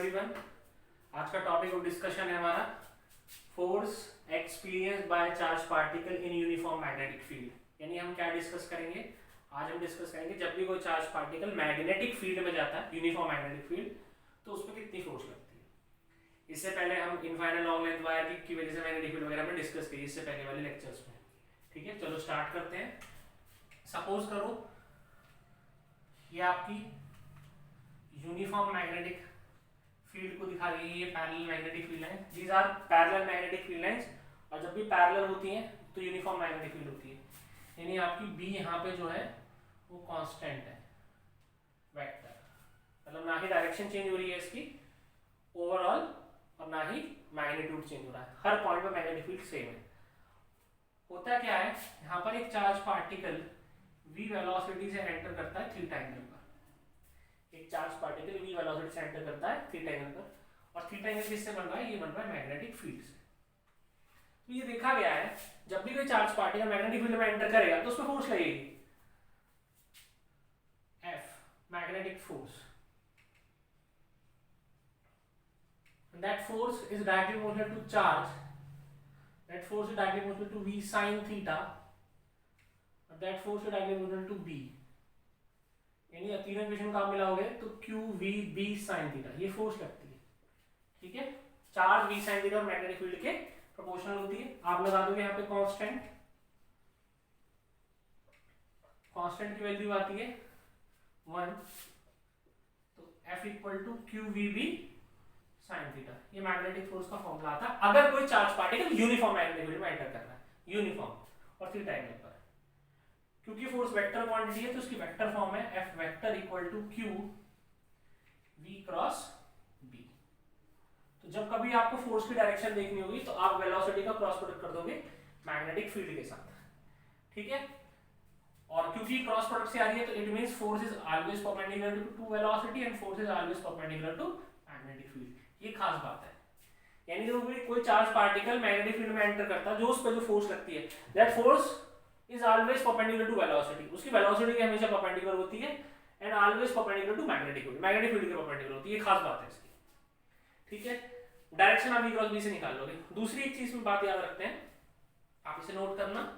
Everyone. आज का topic of discussion है हमारा force experience by charge particle in uniform magnetic field. यानी हम क्या डिस्कस करेंगे, आज हम डिस्कस करेंगे जब भी कोई चार्ज पार्टिकल मैग्नेटिक फील्ड में जाता है, यूनिफॉर्म मैग्नेटिक फील्ड, तो उस पर कितनी फोर्स लगती है। इससे पहले हम इनफाइनाइट लॉन्ग लेंथ वायर की वजह से मैग्नेटिक फील्ड वगैरह में डिस्कस किए इससे पहले वाले लेक्चर्स में। ठीक है, चलो स्टार्ट करते हैं। सपोज करो ये आपकी यूनिफॉर्म मैग्नेटिक फील्ड को दिखा रही है, ये पैरेलल मैग्नेटिक फील्ड है, these are parallel magnetic field lines. और जब भी पैरेलल होती हैं तो यूनिफॉर्म मैग्नेटिक फील्ड होती है। यानी आपकी बी यहाँ पे जो है वो कांस्टेंट है, वेक्टर, मतलब ना ही डायरेक्शन चेंज हो रही है इसकी ओवरऑल और ना ही मैग्नीट्यूड चेंज हो रहा है, हर पॉइंट पे मैग्नेटिक फील्ड सेम है। होता क्या है, यहाँ पर एक चार्ज पार्टिकल v वेलोसिटी से एंटर करता है थीटा एंगल पर। एक चार्ज पार्टिकल v वेलोसिटी से एंटर करता है थीटा एंगल पर, और थीटा एंगल किससे बन रहा है, ये बन रहा है मैग्नेटिक फील्ड से। तो ये देखा गया है जब भी कोई चार्ज पार्टिकल मैग्नेटिक फील्ड में एंटर करेगा तो उसमें फोर्स लगेगी F, magnetic force. That force is directly proportional to charge. That force is directly proportional to v sin theta. That force is directly proportional to b. यानी तीनों equation का आप मिलाओगे तो q v b sin theta ये force लगती है। ठीक है, चार्ज v sin theta और मैग्नेटिक फील्ड के प्रोपोर्शनल होती है। आप लगा दोगे यहाँ पे कांस्टेंट, कांस्टेंट की वैल्यू आती है 1, तो F equal to Q V B sine theta. ये मैग्नेटिक फोर्स का फॉर्मूला आता है अगर कोई charge particle uniform magnetic field में एंटर कर रहा है, यूनिफॉर्म और थीटा एंगल पर। क्योंकि फोर्स वेक्टर क्वांटिटी है तो उसकी वेक्टर फॉर्म है F vector equal to Q V cross B. तो जब कभी आपको फोर्स की डायरेक्शन देखनी होगी तो आप वेलोसिटी का क्रॉस प्रोडक्ट कर दोगे मैग्नेटिक फील्ड के साथ। ठीक है, और क्योंकि क्रॉस प्रोडक्ट से आ रही है तो it means force is always perpendicular to velocity and force is always perpendicular to magnetic field. ये खास बात है। यानी जब कोई चार्ज पार्टिकल मैग्नेटिक फील्ड में एंटर करता है, जो उस पर जो फोर्स लगती है, that force is always perpendicular to velocity. उसकी वेलोसिटी की हमेशा परपेंडिकुलर होती है and always perpendicular to magnetic field, magnetic field के परपेंडिकुलर होती है। ये खास बात है इसकी। ठीक है, डायरेक्शन आप v क्रॉस b से निकाल लोगे। दूसरी एक चीज में बात याद रखते हैं, आप इसे नोट करना।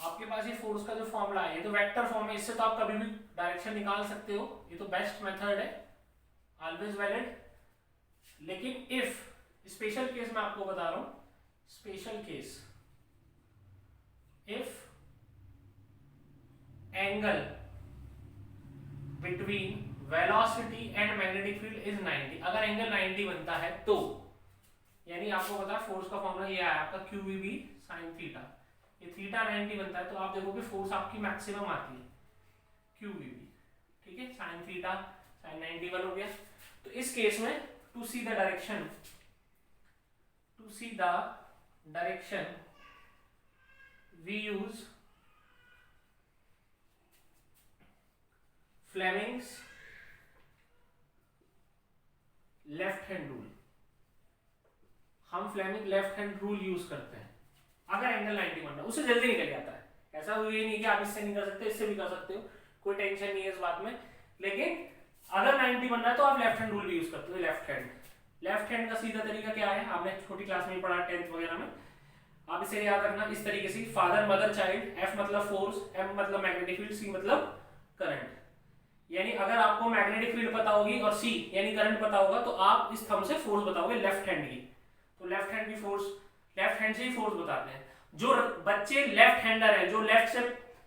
आपके पास ये फोर्स का जो फॉर्मूला है, ये तो वेक्टर फॉर्म है, इससे तो आप कभी भी डायरेक्शन निकाल सकते हो, ये तो बेस्ट मेथड है, ऑलवेज वैलिड। लेकिन इफ स्पेशल केस में आपको बता रहा हूं, special case, if angle between velocity and magnetic field is 90, अगर एंगल 90 बनता है तो, यानी आपको पता है फोर्स का फॉर्मूला ये है आपका Q V B sine theta, ये थीटा 90 बनता है तो आप देखोगे फोर्स आपकी मैक्सिमम आती है क्यू वी बी। ठीक है, साइन थीटा साइन 91 हो गया। तो इस केस में to see the direction, to see the direction we use Fleming's left hand rule. हम Fleming left hand rule use करते हैं अगर एंगल 90 बनना है, उससे जल्दी निकल जाता है। ऐसा ये नहीं कि आप इससे नहीं कर सकते, इससे भी कर सकते हो, कोई टेंशन नहीं है इस बात में। लेकिन अगर 90 बनना है तो आप लेफ्ट हैंड रूल भी यूज करते हो। लेफ्ट हैंड, लेफ्ट हैंड का सीधा तरीका क्या है, आपने छोटी क्लास में पढ़ा 10th वगैरह में, आप इसे याद रखना इस तरीके से, फादर मदर चाइल्ड, F मतलब फोर्स, M मतलब मैग्नेटिक फील्ड, C मतलब करंट। यानी अगर आपको मैग्नेटिक फील्ड पता होगी और C यानी करंट पता होगा तो आप इस थंब से फोर्स बताओगे लेफ्ट हैंड की। तो लेफ्ट हैंड की फोर्स, लेफ्ट हैंड से ही फोर्स बताते हैं। जो बच्चे लेफ्ट हैंडर है, जो लेफ्ट से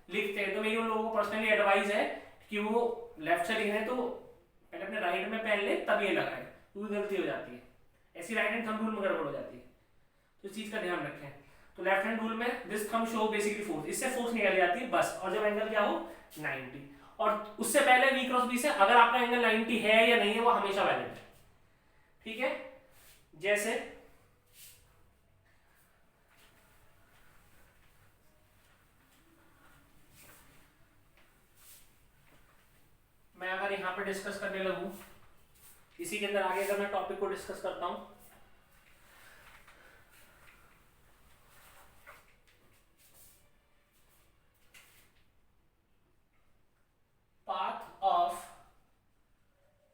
लिखते हैं, तो मेरी उन लोगों को पर्सनली एडवाइस है कि वो लेफ्ट से लिख रहे हैं तो पहले अपने राइट में पेन ले तब ये लगाए, तो गलती हो जाती है, ऐसी राइट हैंड थंब रूल में गड़बड़ हो जाती है। तो इस चीज का ध्यान रखें। तो लेफ्ट हैंड रूल में this thumb show basically force, इससे फोर्स निकल जाती है बस। और जब एंगल क्या हो 90, और उससे पहले v क्रॉस b से अगर आपका एंगल 90 है या नहीं है वो हमेशा वैलिड है। ठीक है, जैसे मैं अगर यहाँ पे डिस्कस करने लगूं, इसी के अंदर आगे अगर मैं टॉपिक को डिस्कस करता हूं,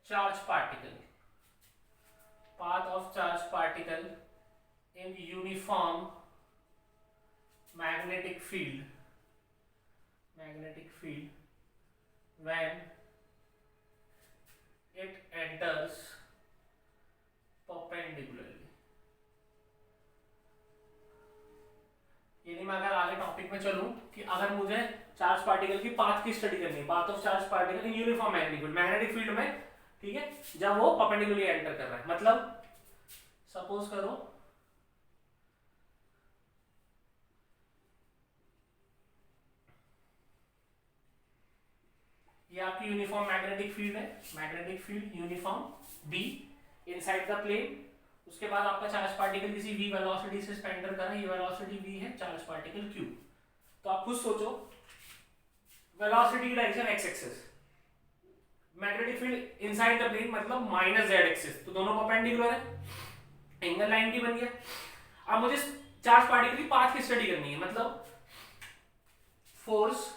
charged particle, path of charged particle in uniform magnetic field when it enters perpendicularly. यानी मैं अगर आगे टॉपिक में चलूं कि अगर मुझे चार्ज पार्टिकल की पाथ की स्टडी करनी है, path of charge particle in uniform magnetic field में, ठीक है, जब वो परपेंडिकुलरली एंटर कर रहा है, मतलब सपोज करो ये आपकी यूनिफॉर्म मैग्नेटिक फील्ड है, magnetic field uniform B inside the plane. उसके बाद आपका चार्ज पार्टिकल किसी v वेलोसिटी से एंटर कर रहा है, ये वेलोसिटी v है, चार्ज पार्टिकल q। तो आप खुद सोचो वेलोसिटी की direction x axis, magnetic field inside the plane मतलब माइनस z एक्सिस, तो दोनों परपेंडिकुलर है, एंगल 90 बन गया। अब मुझे चार्ज पार्टिकल की पाथ की स्टडी करनी है, मतलब फोर्स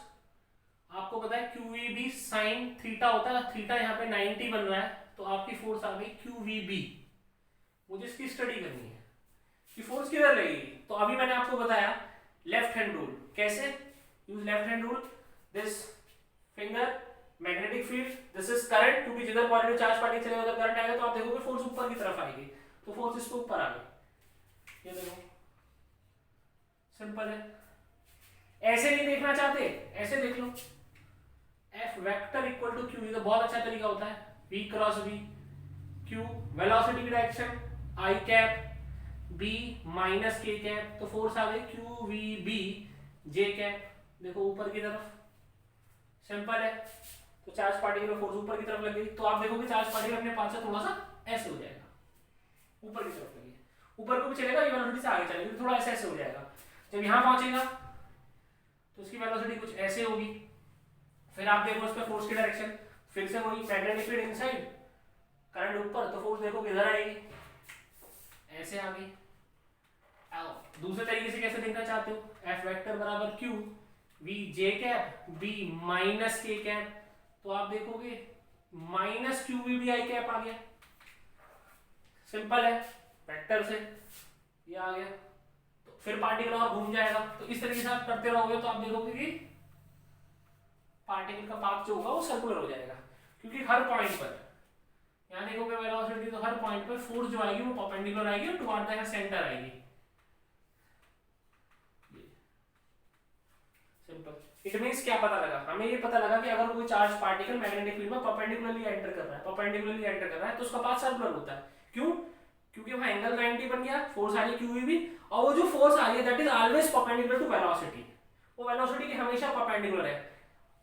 आपको पता है QVB साइन थीटा होता है, थीटा यहाँ पे 90 बन रहा है, तो आपकी फोर्स आ गई QVB। मुझे इसकी स्टडी करनी है कि फोर्स किधर लगेगी। तो अभी मैंने आपको बताया लेफ्ट हैंड रूल, कैसे use left hand rule, this finger magnetic field, this is current, क्योंकि जिधर पॉजिटिव चार्ज पार्टिकल चलेगा उधर करंट आएगा, तो आप देखोगे फोर्स ऊपर की तरफ आएगी, तो फोर्स इसके ऊपर आ गई। ये देखो सिंपल है। ऐसे नहीं देखना चाहते, ऐसे देख लो, F vector equal to Q, ये तो बहुत अच्छा तरीका होता है, V cross V, Q velocity की direction I cap B minus K cap, तो फोर्स आ गई QVB J कैप, देखो ऊपर की तरफ, सिंपल है। तो चार्ज पार्टिकल फोर्स ऊपर की तरफ लगेगी, तो आप देखोगे चार्ज पार्टिकल अपने पास से थोड़ा सा ऐसे हो जाएगा, ऊपर की तरफ लगेगी, ऊपर को भी चलेगा, ये वेलोसिटी से आगे चलेगी, थोड़ा ऐसे हो जाएगा। जब यहाँ पहुंचेगा तो उसकी वेलोसिटी कुछ ऐसे होगी, फिर आप देखो उस पर फोर्स की डायरेक्शन, फिर से वही मैग्नेटिक फील्ड इनसाइड, करंट ऊपर, तो फोर्स देखो किधर आएगी, ऐसे आ गई। दूसरे तरीके से कैसे देखना चाहते हो, F वेक्टर बराबर Q V J cap B minus K cap, तो आप देखोगे माइनस QVB I कैप आ गया, सिंपल है, वेक्टर से ये आ गया। तो फिर पार्टिकल और घूम जाएगा, तो इस तरीके से आप करते रहोगे तो आप देखोगे कि पार्टिकल का पाथ जो होगा वो सर्कुलर हो जाएगा, क्योंकि हर पॉइंट पर यहाँ देखोगे वेलोसिटी, तो हर पॉइंट पर फोर्स जो आएगी वो परपेंडिकुलर आएगी और टुवर्ड द सेंटर आएगी, सिंपल। इट मींस क्या पता लगा हमें, ये पता लगा कि अगर कोई चार्ज पार्टिकल मैग्नेटिक फील्ड में परपेंडिकुलरली एंटर कर रहा है तो उसका पाथ सर्कुलर होता है। क्यों? क्योंकि वहां एंगल 90 बन गया, फोर्स आ रही है QVB, और वो जो फोर्स आ रही है that is always perpendicular to velocity, वो वेलोसिटी की हमेशा परपेंडिकुलर है।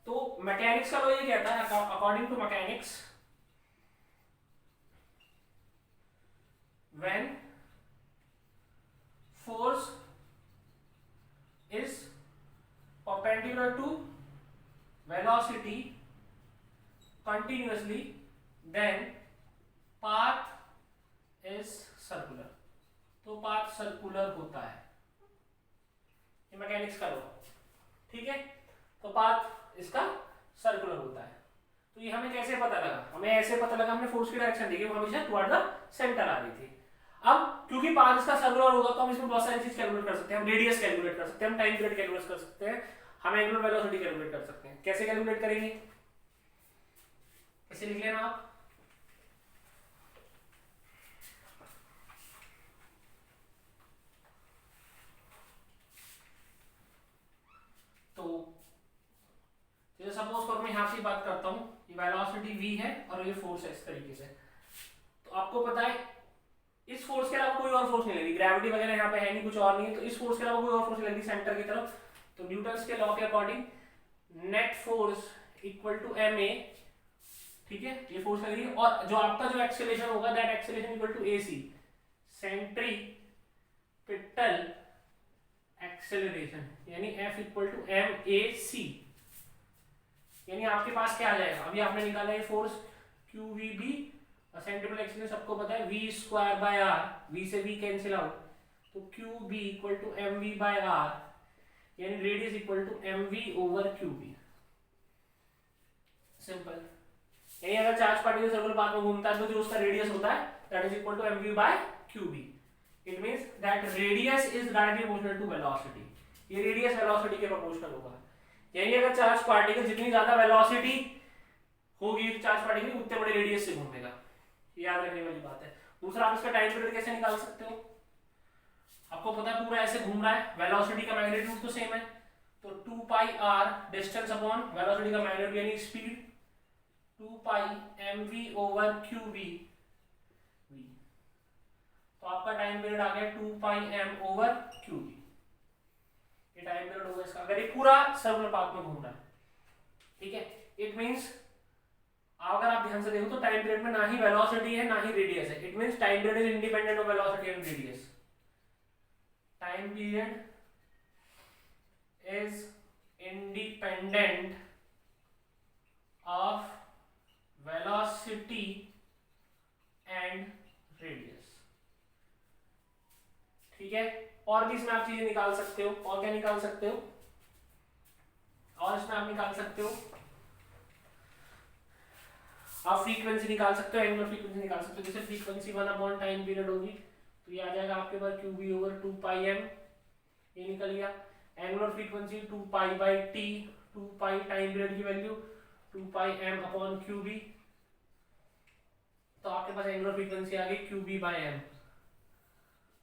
तो मैकेनिक्स का लॉ ये कहता है, according to mechanics, when force is perpendicular to velocity continuously, then path is circular, तो पाथ सर्कुलर होता है, ये मैकेनिक्स का लॉ, ठीक है। तो पाथ इसका सर्कुलर होता है। तो ये हमें कैसे पता लगा, हमें ऐसे पता लगा, हमने फोर्स की डायरेक्शन देखी, वो हमेशा टुवर्ड द सेंटर आ रही थी। अब क्योंकि पाथ इसका सर्कुलर होगा तो हम इसमें बहुत सारी चीज कैलकुलेट कर सकते हैं, हम रेडियस कैलकुलेट कर सकते हैं, हम टाइम पीरियड कैलकुलेट कर सकते हैं, हम एंगुलर वेलोसिटी कैलकुलेट कर सकते हैं। कैसे कैलकुलेट करेंगे, इसे लिख लेना आप, तो जैसे सपोज करो मैं यहाँ से बात करता हूँ, ये वेलोसिटी v है और ये फोर्स है इस तरीके से, तो आपको पता है इस फोर्स के अलावा कोई और फोर्स नहीं लगी, ग्रेविटी वगैरह यहाँ पे है नहीं, कुछ और नहीं है, तो इस फोर्स के अलावा कोई और फोर्स नहीं लगी सेंटर की तरफ। तो न्यूटन्स के लॉ के according net force equal to ma, ठीक है, ये फोर्स लग रही है, और जो आपका जो एक्सेलरेशन होगा that acceleration equal to ac, centripetal acceleration, यानी F इक्वल टू mac, यानी आपके पास क्या आ जाएगा, अभी आपने निकाला है फोर्स QVB और सेंट्रीपिटल एक्सेलरेशन सबको पता है v square by r, v से v कैंसिल आउट, तो QB equal to mv by r, यानी radius equal to mv over QB, simple. यानी अगर चार्ज पार्टिकल सर्कुलर पाथ में घूमता है तो जो उसका रेडियस होता है that is equal to mv by qb. It means that radius is directly proportional to velocity. ये रेडियस वेलोसिटी के प्रोपोर्शनल होगा. यानी अगर चार्ज पार्टिकल जितनी ज्यादा वेलोसिटी होगी चार्ज पार्टिकल उतने बड़े रेडियस से घूमेगा. याद रखने वाली बात है. दूसरा आप इसका टाइम पीरियड कैसे निकाल सकते हो. आपको पता है पूरा ऐसे घूम रहा है, वेलोसिटी का मैग्नीट्यूड तो सेम है, तो 2 पाई आर डिस्टेंस अपॉन वेलोसिटी का मैग्नीट्यूड यानी स्पीड 2 पाई mv ओवर qv. तो आपका टाइम पीरियड आ गया 2 पाई m ओवर qv. ये टाइम पीरियड होगा इसका अगर ये पूरा सर्कुलर पाथ में घूम रहा है. ठीक है. इट मींस अगर आप ध्यान से देखो तो टाइम पीरियड में ना ही वेलोसिटी है ना ही रेडियस है. It means time period is independent of velocity and radius. Time period is independent of velocity and radius. ठीक है. और भी इसमें आप चीजें निकाल सकते हो. और क्या निकाल सकते हो, और इसमें आप निकाल सकते हो, आप फ्रीक्वेंसी निकाल सकते हो, एंगुलर फ्रीक्वेंसी निकाल सकते हो. जैसे फ्रीक्वेंसी 1 टाइम पीरियड होगी तो ये आ जाएगा आपके पास qb ओवर 2 पाई m. ये निकल गया. Angular frequency 2 pi by T, 2 pi time period की वैल्यू 2 पाई m अपॉन qb. तो आपके पास एंगुलर फ्रीक्वेंसी आ गई qb बाई m.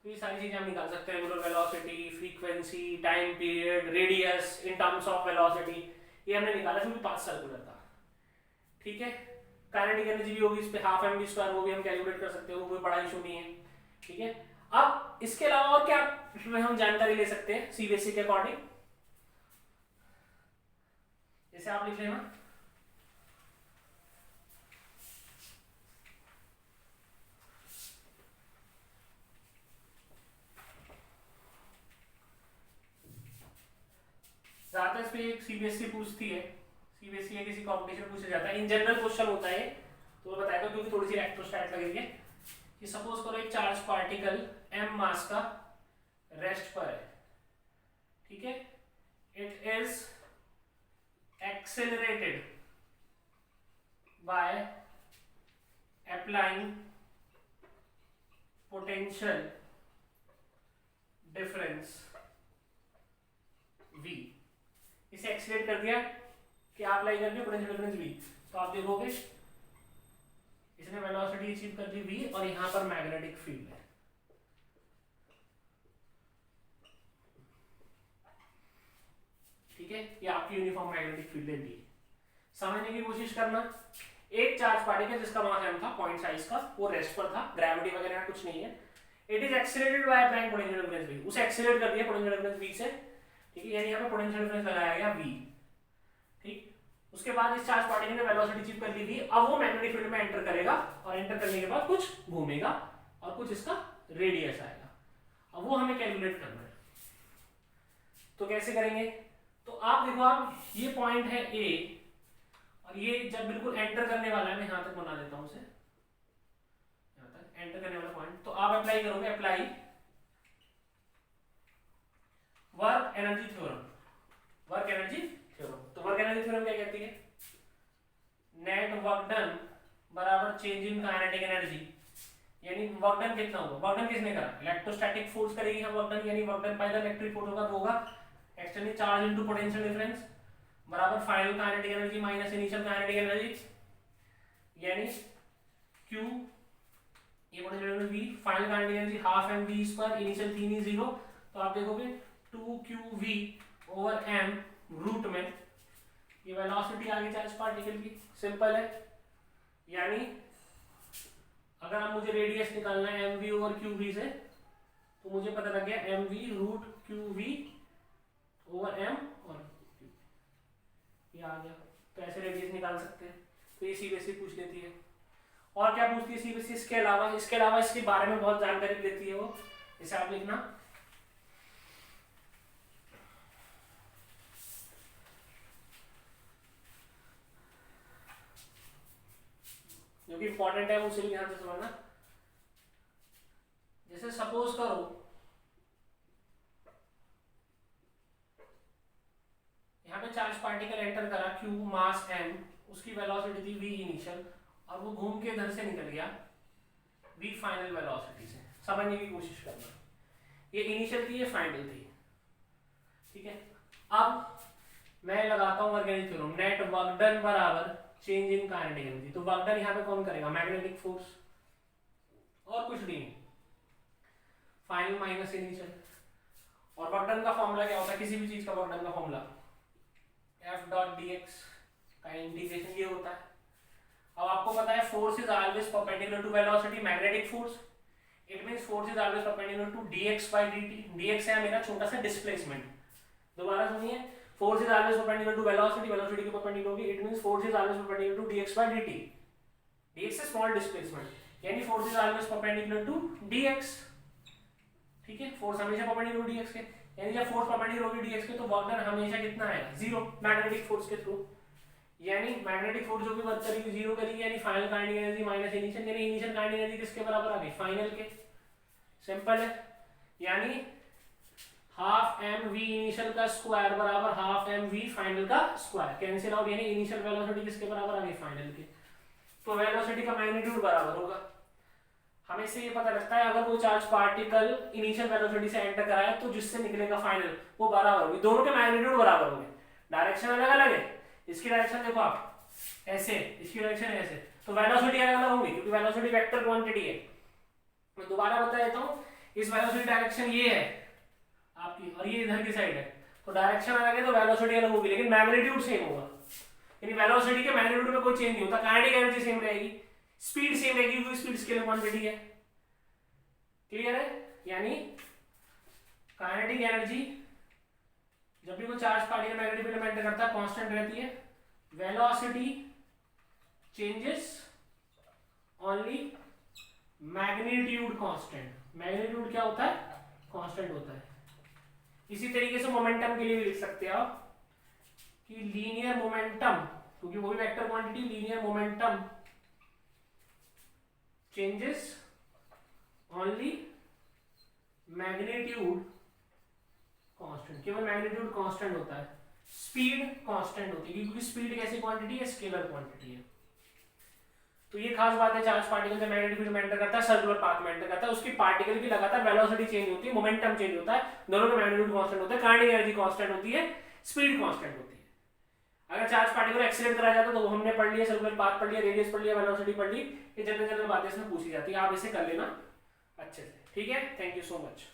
तो ये सारी चीजें हम निकाल सकते हैं. Angular velocity, frequency, time period, radius in terms of velocity, ये हमने निकाला क्योंकि पाथ सर्कुलर था. ठीक है. काइनेटिक एनर्जी भी होगी इस पे हाफ mv स्क्वायर, वो भी हम कैलकुलेट कर सकते हो, कोई बड़ा इशू नहीं है. ठीक है. अब इसके अलावा और क्या इसमें हम जानकारी ले सकते हैं सीबीएसई के अकॉर्डिंग. जैसे आप लिख लेना ज्यादातर इस पे एक सीबीएसई पूछती है. सीबीएसई किसी कॉम्पिटिशन पूछा जाता है. इन जनरल क्वेश्चन होता है तो मैं बताएगा क्योंकि थोड़ी सी इलेक्ट्रोस्टैट लगेगी कि सपोज करो एक चार्ज पार्टिकल m मास का रेस्ट पर है. ठीक है. It is accelerated by applying potential difference v. इसे एक्सेलरेट कर दिया कि आप अप्लाई कर दिया पोटेंशियल डिफरेंस v. तो आप देखोगे इसने वेलोसिटी अचीव कर दी v और यहां पर मैग्नेटिक फील्ड है. ठीक है. ये आपकी यूनिफॉर्म मैग्नेटिक फील्ड है v. समझने की कोशिश करना. एक चार्ज पार्टिकल जिसका मास m था, पॉइंट साइज का, वो रेस्ट पर था, ग्रेविटी वगैरह कुछ नहीं है. It is accelerated by applying potential difference v. उसे एक्सेलरेट कर दिया पोटेंशियल डिफरेंस v से. ठीक है. यानी यहां पे पोटेंशियल डिफरेंस लगाया गया v. ठीक. उसके बाद इस चार्ज पार्टिकल ने वेलोसिटी अचीव कर ली थी. अब वो मैग्नेटिक फील्ड में एंटर करेगा और एंटर करने के बाद कुछ घूमेगा और कुछ इसका रेडियस आएगा. अब वो हमें कैलकुलेट करना है. तो कैसे करेंगे. तो आप देखो, आप ये पॉइंट है ए और ये जब बिल्कुल एंटर करने वाला है, मैं यहां तक बना देता हूं उसे, यहां तक एंटर करने वाला पॉइंट. तो आप अप्लाई करोगे, apply work energy theorem. Work energy theorem. तो वर्क एनर्जी थ्योरम क्या कहती है. नेट वर्क डन बराबर चेंज इन काइनेटिक एनर्जी. यानी वर्क डन कितना होगा. वर्क डन किसने करा, इलेक्ट्रोस्टैटिक फोर्स करेगी हम वर्क डन. यानी work done by the electric force होगा तो होगा external charge into potential difference बराबर final kinetic energy minus initial kinetic energy. यानी q ये potential energy v, final kinetic energy half mv square, initial थी नहीं 0. तो आप देखोगे 2qv ओवर m रूट में ये वेलोसिटी आ गई चार्ज पार्टिकल की. सिंपल है. यानी अगर आप मुझे रेडियस निकालना है mv ओवर qv से तो मुझे पता लग गया mv root qv over m और q. ये आ गया. तो ऐसे रेडियस निकाल सकते हैं. तो ये सीबीएसई पूछ लेती है. और क्या पूछती है सीबीएसई इसके अलावा. इसके बारे में बहुत जानकारी देती है वो. इसे आप लिखना जो कि इंपॉर्टेंट है, उसे भी ध्यान से समझना. जैसे सपोज करो यहाँ पे चार्ज पार्टिकल एंटर करा q मास m उसकी वेलोसिटी थी v इनिशियल और वो घूम के इधर से निकल गया v फाइनल वेलोसिटी से। समझने की कोशिश करना, ये इनिशियल थी, ये फाइनल थी, ठीक है। अब मैं लगाता हूँ organic theorem, net work done बराबर चेंज इन काइनेटिक एनर्जी। तो वर्क डन यहाँ पे कौन करेगा, मैग्नेटिक फोर्स, और कुछ नहीं, फाइनल माइनस इनिशियल। और वर्क डन का फॉर्मूला क्या होता है, किसी भी चीज का वर्क डन का फॉर्मूला F डॉट dx का इंटीग्रेशन ये होता है। अब आपको पता है force is always perpendicular to velocity, magnetic force, it means force is always perpendicular to dx by dt। dx है मेरा छोटा सा डिस्प्लेसमेंट। दोबारा सुनिए, force is always perpendicular to velocity, velocity के परपेंडिकुलर होगी, it means force is always perpendicular to dx by dt। dx है small displacement, यानी force is always perpendicular to dx, ठीक है। फोर्स हमेशा परपेंडिकुलर dx के, यानी जब फोर्स परपेंडिकुलर होगी dx के तो वर्क डन हमेशा कितना आएगा, जीरो, मैग्नेटिक फोर्स के थ्रू। यानी मैग्नेटिक फोर्स जो भी वर्क करेगी जीरो करेगी, यानी final kinetic energy minus initial, यानी इनिशियल काइनेटिक एनर्जी किसके बराबर आ गई, फाइनल के। सिंपल है, यानी हाफ एम वी इनिशियल का स्क्वायर बराबर हाफ एम वी फाइनल का स्क्वायर, कैंसिल आउट, यानी इनिशियल वेलोसिटी किसके बराबर आ गई, फाइनल के। तो वेलोसिटी का मैग्नीट्यूड बराबर होगा। हमें से ये पता लगता है अगर वो चार्ज पार्टिकल इनिशियल वेलोसिटी से एंटर कराए तो जिससे निकलेगा फाइनल वो बराबर होगी, दोनों के मैग्नीट्यूड बराबर होंगे। डायरेक्शन अलग अलग है, इसकी डायरेक्शन देखो आप ऐसे, इसकी डायरेक्शन ऐसे, तो वेलोसिटी अलग अलग होंगी क्योंकि वेलोसिटी वेक्टर क्वांटिटी है। मैं दोबारा बता देता हूँ, इस वेलोसिटी डायरेक्शन ये है आपकी और ये इधर की साइड है, तो डायरेक्शन अलग है तो वेलोसिटी अलग होगी, लेकिन मैग्नीट्यूड सेम होगा। यानी वेलोसिटी के मैग्नीट्यूड में कोई चेंज नहीं होता, काइनेटिक एनर्जी सेम रहेगी, स्पीड सेम रहेगी क्योंकि स्पीड स्केलर क्वांटिटी है। क्लियर है, यानी काइनेटिक एनर्जी जब भी कोई चार्ज पार्टिकल मैग्नेटिक फील्ड में एंटर करता है कांस्टेंट रहती है, velocity changes only, magnitude constant. Magnitude क्या होता है, कांस्टेंट होता है। इसी तरीके से मोमेंटम के लिए भी लिख सकते हैं आप कि लीनियर मोमेंटम, क्योंकि वो भी vector quantity, linear momentum changes only magnitude constant. केवल मैग्नीट्यूड कांस्टेंट होता है, स्पीड कांस्टेंट होती है क्योंकि स्पीड कैसी क्वांटिटी है, स्केलर क्वांटिटी है। तो ये खास बात है, चार्ज पार्टिकल जब मैग्नेटिक फील्ड में एंटर करता है, सर्कुलर पाथ में एंटर करता है, उसकी पार्टिकल की लगातार वेलोसिटी चेंज होती है, मोमेंटम चेंज होता है, दोनों का मैग्नीट्यूड कांस्टेंट होता है, काइनेटिक एनर्जी कांस्टेंट होती है, स्पीड कांस्टेंट होती है। अगर चार्ज पार्टिकल एक्सीलरेट कराया जाता तो हमने पढ़ लिया, सर्कुलर पाथ पढ़ लिया, रेडियस पढ़ लिया, वेलोसिटी पढ़ ली, ये जनरल जनरल बातें इसमें पूछी जाती है, आप इसे कर लेना अच्छे से, ठीक है। Thank you so much.